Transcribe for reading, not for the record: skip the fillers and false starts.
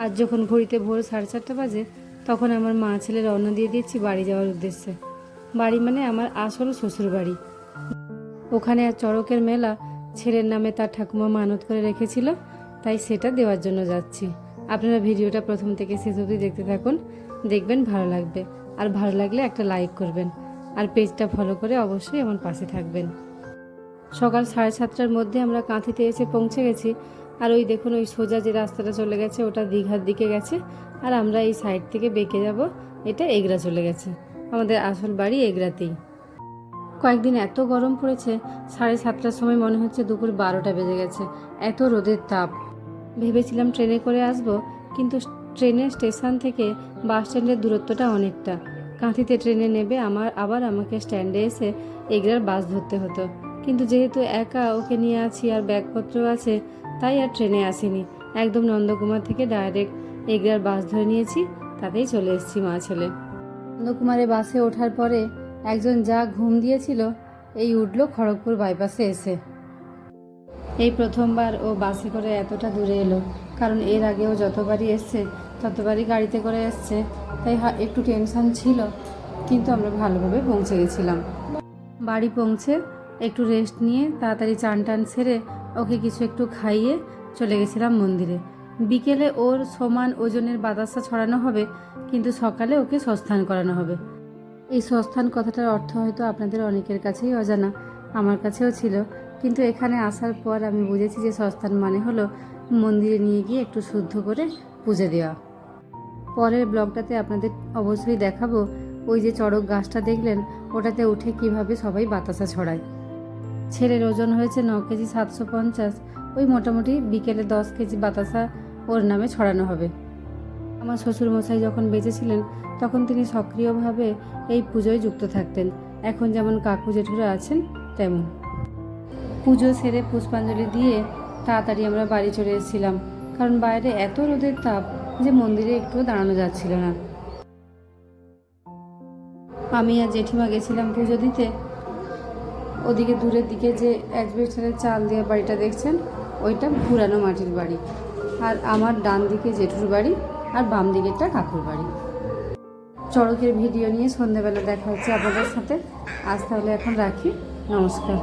আজ যখন ঘড়িতে ভোর 4:30 বাজে, তখন আমার মা ছেলে রওনা দিয়ে দিয়েছি বাড়ি যাওয়ার উদ্দেশ্যে। বাড়ি মানে আমার আসল শ্বশুর বাড়ি। ওখানে আর চড়কের মেলা, ছেলের নামে তার ঠাকুমা মানত করে রেখেছিল, তাই সেটা দেওয়ার জন্য যাচ্ছি। আপনারা ভিডিওটা প্রথম থেকে শেষ অবধি দেখতে থাকুন, দেখবেন ভালো লাগবে। আর ভালো লাগলে একটা লাইক করবেন, আর পেজটা ফলো করে অবশ্যই আমার পাশে থাকবেন। সকাল 7:30টার মধ্যে আমরা কাঁথিতে এসে পৌঁছে গেছি। আর ওই দেখুন, ওই সোজা যে রাস্তাটা চলে গেছে ওটা দীঘার দিকে গেছে, আর আমরা এই সাইড থেকে বেঁকে যাব, এটা এগরা চলে গেছে। আমাদের আসল বাড়ি এগরাতেই। কয়েকদিন এত গরম পড়েছে, 7:30টার সময় মনে হচ্ছে দুপুর 12টা বেজে গেছে, এত রোদের তাপ। ভেবেছিলাম ট্রেনে করে আসব, কিন্তু ট্রেনের স্টেশন থেকে বাস স্ট্যান্ডের দূরত্বটা অনেকটা। কাঁথিতে ট্রেনে নেবে আবার আমাকে স্ট্যান্ডে এসে এগরার বাস ধরতে হতো। কিন্তু যেহেতু একা ওকে নিয়ে আছি আর ব্যাগপত্র আছে, তাই আর ট্রেনে আসিনি। একদম নন্দকুমার থেকে ডাইরেক্ট এগরার বাস ধরে নিয়েছি, তাতেই চলে এসেছি মা ছেলে। নন্দকুমারে বাসে ওঠার পরে একজন যা ঘুম দিয়েছিল, এই উঠল খড়গপুর বাইপাসে এসে। এই প্রথমবার ও বাসে করে এতটা দূরে এলো, কারণ এর আগেও যতবারই এসছে ততবারই গাড়িতে করে এসছে, তাই একটু টেনশন ছিল, কিন্তু আমরা ভালোভাবে পৌঁছে গেছিলাম। বাড়ি পৌঁছে একটু রেস্ট নিয়ে তাড়াতাড়ি চান টান সেরে ওকে কিছু একটু খাইয়ে চলে গেছিলাম মন্দিরে। বিকেলে ওর সমান ওজনের বাতাসা ছড়ানো হবে, কিন্তু সকালে ওকে সস্থান করানো হবে। এই সস্থান কথাটার অর্থ হয়তো আপনাদের অনেকের কাছেই অজানা, আমার কাছেও ছিল, কিন্তু এখানে আসার পর আমি বুঝেছি যে সস্থান মানে হলো মন্দিরে নিয়ে গিয়ে একটু শুদ্ধ করে পুজো দেওয়া। পরের ব্লগটাতে আপনাদের অবশ্যই দেখাবো ওই যে চড়ক গাছটা দেখলেন, ওটাতে উঠে কিভাবে সবাই বাতাসা ছড়ায়। ছেলের ওজন হয়েছে 9 কেজি 750, ওই মোটামুটি বিকেলে 10 কেজি বাতাসা ওর নামে ছড়ানো হবে। আমার শ্বশুরমশাই যখন বেঁচে ছিলেন তখন তিনি সক্রিয়ভাবে এই পুজোয় যুক্ত থাকতেন, এখন যেমন কাকু জেঠুরা আছেন তেমন। পুজো সেরে পুষ্পাঞ্জলি দিয়ে তাড়াতাড়ি আমরা বাড়ি চলে এসেছিলাম, কারণ বাইরে এত রোদের তাপ যে মন্দিরে একটু দাঁড়ানো যাচ্ছিল না। আমি আর জেঠিমা গেছিলাম পুজো দিতে। ওদিকে দূরের দিকে যে অ্যাজবেস্টারের চাল দেওয়া বাড়িটা দেখছেন, ওইটা পুরানো মাটির বাড়ি। আর আমার ডান দিকে জেঠুর বাড়ি, আর বাম দিকেরটা কাকুর বাড়ি। চড়কের ভিডিও নিয়ে সন্ধ্যাবেলা দেখা হচ্ছে আপনাদের সাথে। আজ তাহলে এখন রাখি, নমস্কার।